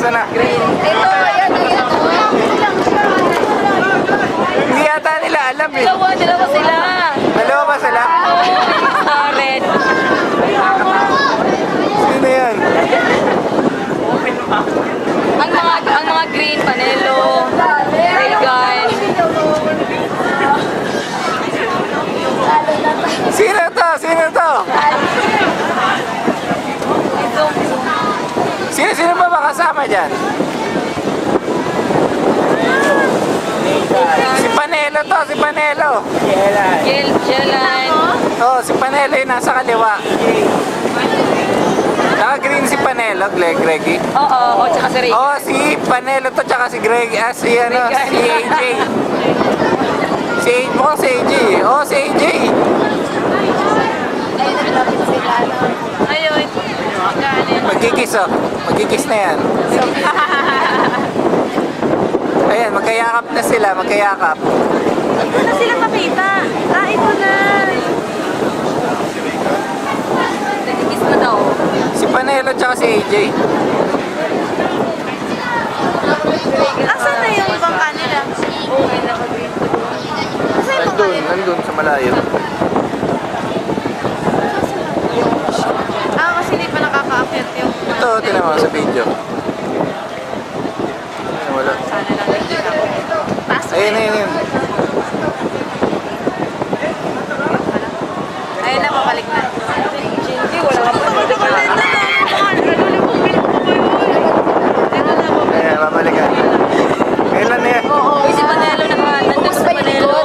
Asa na? Ito, ayan, ayan. Hindi yata nila alam eh. Dalawa sila. Dalawa ba sila? Red. Sino yan? Ang mga green, Panelo, Reagan. Sino to? Sino to? Sino ba makasama dyan? Si Panelo to, si Panelo. Jelan. Oh, si Panelo yung nasa kaliwa. Naka-green si Panelo, Greggy. Oo, tsaka si Reagan. Oh, si Panelo to, tsaka si Greg, si ano, si AJ. Mukhang si AJ. Oh, si AJ. Ayun. Magkikis oh. Magkikis na yan. Ayan, magkayakap na sila, magkayakap. Ito na sila pakita. Ito na. Nagkikis na daw. Si Panelo tsaka si AJ. Asan na yung ibang kanila? Nandun sa malayo. Kasi hindi pa nakaka-affect yung... Ito, tinan mo sa video. Wala. Sana lang nakikita ko. Ayun. Ayun na, papalik na. Hindi, wala ka pa. Ayan, babalikan. Kailan na yan? Uy, si Panelo nandun sa Panelo.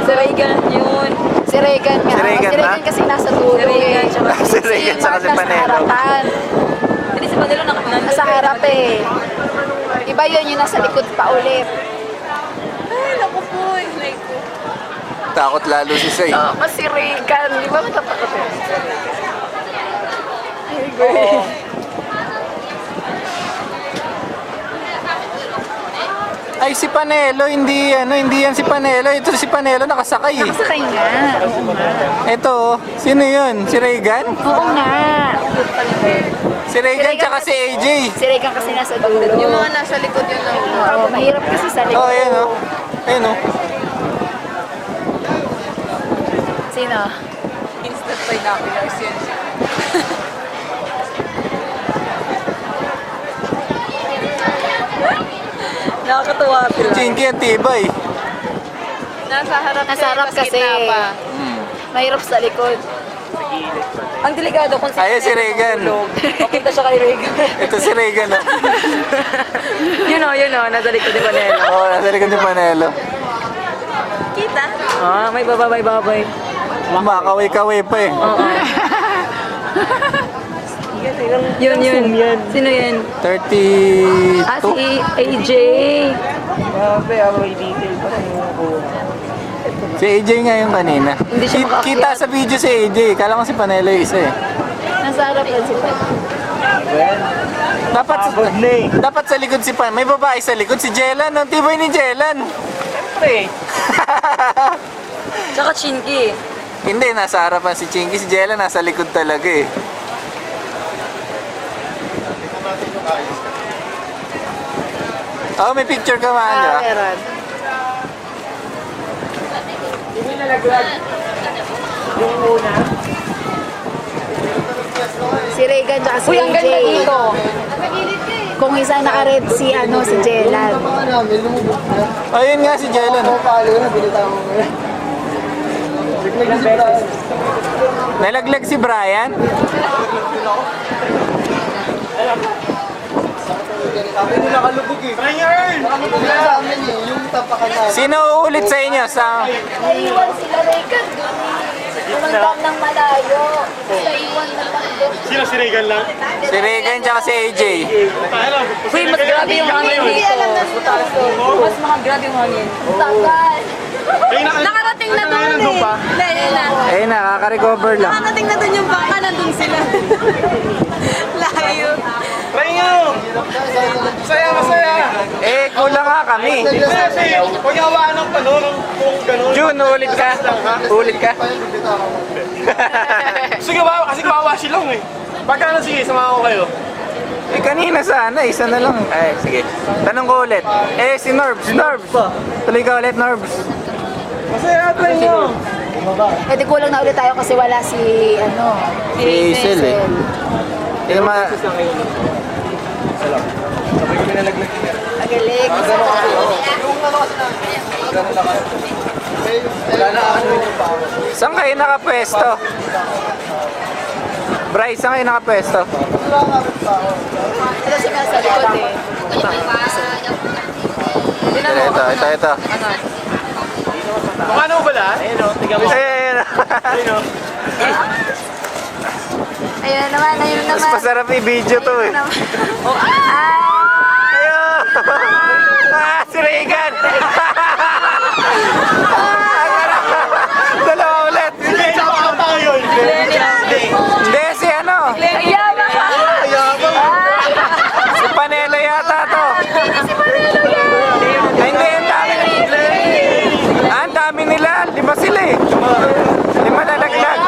Si Reagan yun. Si Reagan nga. Si Reagan Si ba? Reagan kasi nasa dulo. Si Reagan, tsaka Si Reagan tsaka si Nasa Panelo. harapan. Hindi si Panelo nandun. Nasa harap eh. Iba yun, yung nasa likod pa ulit. Ay, naku po. Like ko. Takot lalo si Say. Mas si Reagan. Di ba matatakot eh? Oo. Ay, si Panelo, hindi yan si Panelo. Ito si Panelo, nakasakay eh. Nakasakay nga. Oo nga. Ito, oh. Sino yun? Si Reagan? Oo nga. Si Reagan tsaka si AJ. Si Reagan kasi nasa dulo. Yung mga nasa likod yun lang. Oo, mahirap kasi sa likod. Oh, ayan oh. Ayan oh. Sino? Instant binoculars yun. Nakakatuwa sila. Chinky at Tibay. Nasa harap Nasa harap mas kasi. gitna pa. Mahirap sa likod. Ang delikado kung Ayan si Reagan. Pakita siya kay Reagan. Ito si Reagan oh. yun o, nasa likod ni Panelo. Oh, nasa likod ni Panelo. Kita? May babay. Kumakaway-kaway pa eh. Yun. Sino yan? 32. Si AJ. Si AJ nga yung kanina. Hindi siya makaakyat. Kita sa video si AJ. Kala ko si Panelo yung isa eh. Nasa harap lang si Pan. Dapat sa likod si Pan. May babae sa likod. Si Jelan. Ang tibay ni Jelan. Siyempre. Tsaka Chinky. Hindi, nasa harapan si Chinky. Si Jelan nasa likod talaga eh. Oh, may picture ka man, di ba? Meron. Si Reagan tsaka si Uy, ang AJ. ganda dito. Kung isa naka-red si si Jelan. Ayun nga si Jelan. Nalaglag si Brian. Sino uulit sa inyo? Naiwan sila Reagan. Pumunta ng malayo. Naiwan na lang doon. Sino si Reagan lang? Si Reagan tsaka si AJ. Uy, mas grabe yung hangin dito. Mas mga grabe yung hangin. Tagal. Nakarating na doon eh. Hindi na. Ayun na, kaka-recover lang. Nakarating na doon yung baka, nandun sila. Layo. Rainyo! Masaya! Eh, kulang nga kami. Kasi, huwag yung hawaan ng panon kung gano'n. Jun, ulit ka. Ulit ka. Sige ba? Kasi kawawa silong eh. Pagkano sige, samahan ko kayo. Eh, kanina sana, isa na lang. Ay, sige. Tanong ko ulit. Eh, si Norbs, Norbs. Tuloy ka ulit, Norbs. Masaya try nyo. Eh, di kulang na ulit tayo kasi wala si, ano, Si Hazel eh. Eh, Sabay ko pinalaglag niya. magaling. Wala na ano yung pa ako. Saan kayo nakapwesto? Bryce, saan kayo nakapwesto? Ito si nasa likod eh. Ito. Kung ano ba la? Ayun o, tignan mo. Ayun. Ayun o. Ayun naman, ayun Mas naman. masarap i-video to eh. Oh, ah! Ayun! Ah, si Reagan! Dalawa ulit! Hindi, sama tayo. Hindi, si ano? Ayaba ka! Si Panelo yata to. Ay, hindi, ang dami. Ah, ang dami nila. 5 sila eh. 5 na laglag.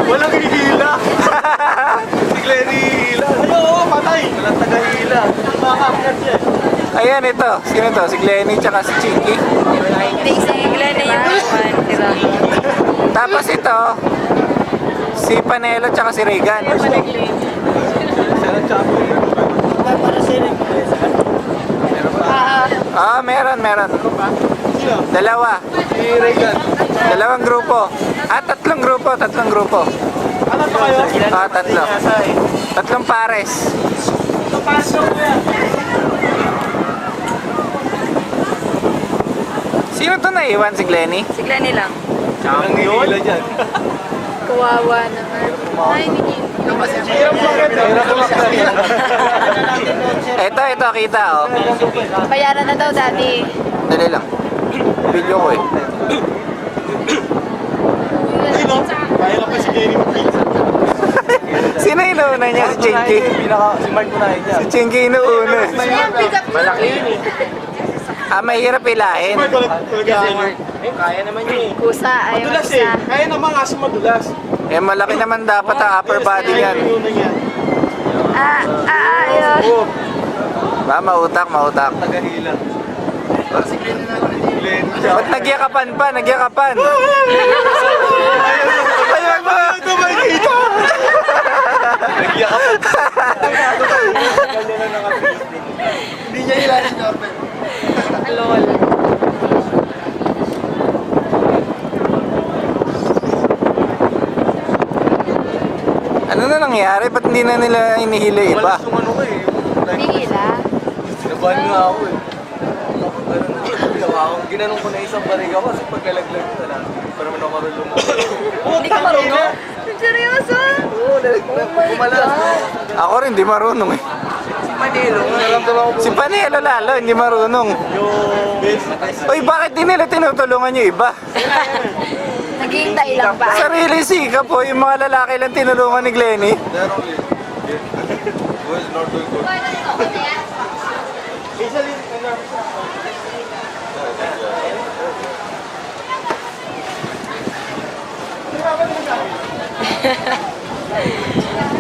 Walang hihila. Si Glenny hila. Ano, patay. Walang taga-hila. Makakakat siya. Ayan, ito. Sino to? Si Glenny tsaka si Chinky. Hindi, si Glenn na yung one. Diba? Tapos ito, si Panelo tsaka si Reagan. Sarap chapo. Ah, meron. Sino? Dalawa. Si Reagan. Dalawang grupo. Ah, tatlong grupo. Ano to kayo? Ah, tatlo. Tatlong pares. Pasok mo yan. Sino to naiwan? Si Glenny? Si Glenny lang. Walang hihila dyan. kawawa naman. Ay, hindi. Hirap kumakta. Ito, kita oh. Bayaran na daw, daddy. Dali lang. Video ko eh. Sino? Kaya lang pa si Glenny mag-pizza. Sino inuuna niya? Si Chinky? Si Mark unahin niya. Si Chinky inuuna. Ayan, pick up Malaki yun eh. Ah, mahirap ilahin. Mark unahin. Kaya naman yun eh. kusa. Ayaw Madulas kusa. eh. Kaya naman kasi madulas. Eh, malaki naman dapat ang upper body niyan. Ayun. Oo. Ba, mautak. Tagahila. Si Glenny na lang. Glenny. Ba't nagyakapan pa? Nagyakapan. Ayun ba? Ito makikita. Nagyakapan. Ganyan na naka-Facebook. Hindi niya ilalim niya. Lol. Ano na nangyari? Ba't hindi na nila inihila yung iba? Malas yung ano ko eh. Nihila. Sinabahan nga ako eh. Ginanong ko na isang bariga ko kasi pagkalaglag ko na lang. Para naman ako marunong mo. Hindi ka marunong? Seryoso? Oo, nalaglag. Kumalas. Ako rin, di marunong eh. Manilo. Naramdaman ko Si Panelo lalo, hindi marunong. yung best. Uy, bakit di nila tinutulungan yung iba? Naghihintay lang ba? Sarili sika po, yung mga lalaki lang tinulungan ni Glenny. Well, not doing good.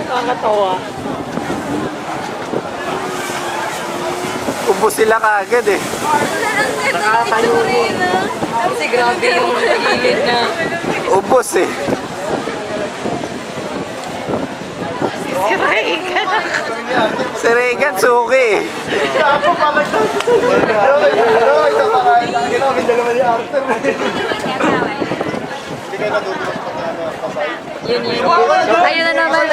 Nakakatawa. Ubus sila kaagad eh. Nakakatayo rin. Kasi grabe yung gilid na. Ubus eh. Si Reagan suki eh. Ako palagdag. Ginawin dalawa ni Arthur. Hindi kayo natutulog pag pasay. Yun. Ayun na naman.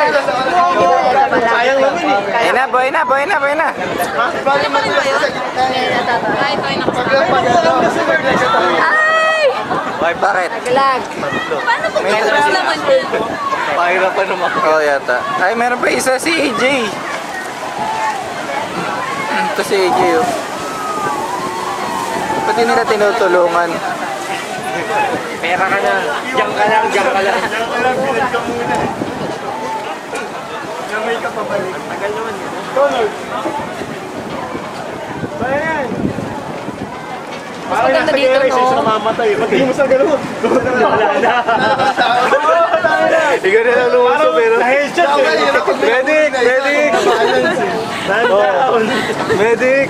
Sayang naman eh. Ayun na, boy na. Bali man sila sa gitna eh. Ay! Bakit? Naglag. May naman yun. Pahirapan naman. Oh, yata. Ay, meron pa isa si AJ. Ito si AJ oh. Ba't di nila tinutulungan? Pera ka na. Diyan ka lang. Pinag ka muna. Namay ka pabalik. Tagal naman yun. Donald. Bayan. maganda dito, no? Isa namamatay. Pag di mo sa ganun. Wala na. Ikaw na lang lumuso, pero... Headshot eh. Medic! Medic! Medic!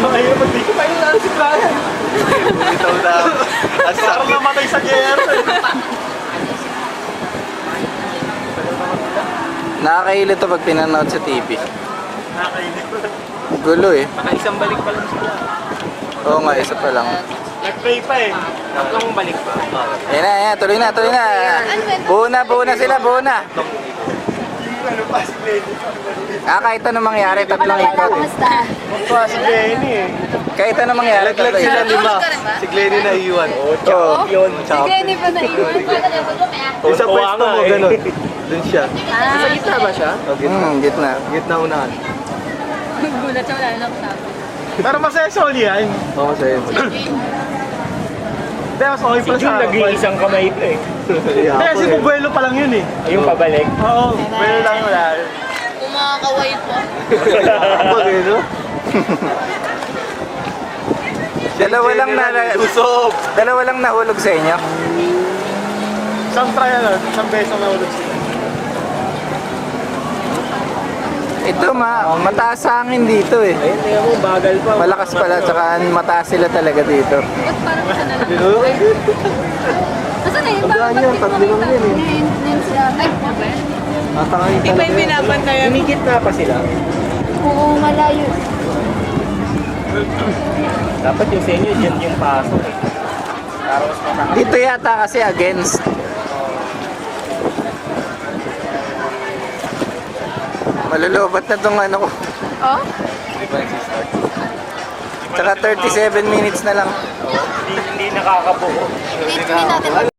Ayun, hindi ko pa yung nasa si Brian. Bitaw na. At parang namatay sa gera. Nakakailo to pag pinanood sa TV. Nakakainip. Gulo eh. Nakaisang balik pa lang sila. Oo nga, isa pa lang. Nag-pray pa eh. Tatlong balik pa. Ayan na, ayan. Tuloy na, tuloy na. Buo na sila, buo na. Ano pa si Lenny? Kahit anong mangyari, tatlong Wala, ikot. kamusta? Ano pa si Lenny eh. Kahit anong mangyari, Laglag tatlong sila ikot. 5. Si Glenny na iwan. Oo. Yun, Sige, hindi pa naiwan. Yung sa pwesto mo, gano'n. Doon siya. Sa gitna ba siya? Gitna. Gitna unahan. Gulat siya, wala lang sabi. Pero masaya sa uli yan. Oo, masaya. Pero mas okay pala sa akin. Nag-iisang kamay ito eh. Hindi, kasi bubuelo pa lang yun eh. Yung pabalik. Oo, bubuelo lang yun wala. Kumakaway po. Bubuelo? Usop! Dalawa lang nahulog sa inyo. Isang try ano, isang beses ang nahulog sila. Ito mataas sa hangin dito eh. Ayun, tingnan mo, bagal pa. Malakas pala, tsaka mataas sila talaga dito. Ba't parang isa na lang? Dino? Nasaan na yun? Tandaan yan, tatlo lang yan eh. Ngayon sila. Ay, Tatangay Iba yung binabantayan. Umigit na pa sila. oo, malayo. Dapat yung sa inyo, dyan yung pasok eh. Para mas mataas. Dito yata kasi against. Malulubat na tong ano ko. Oh? Tsaka 37 minutes na lang. Hindi nakakabuo. Hindi natin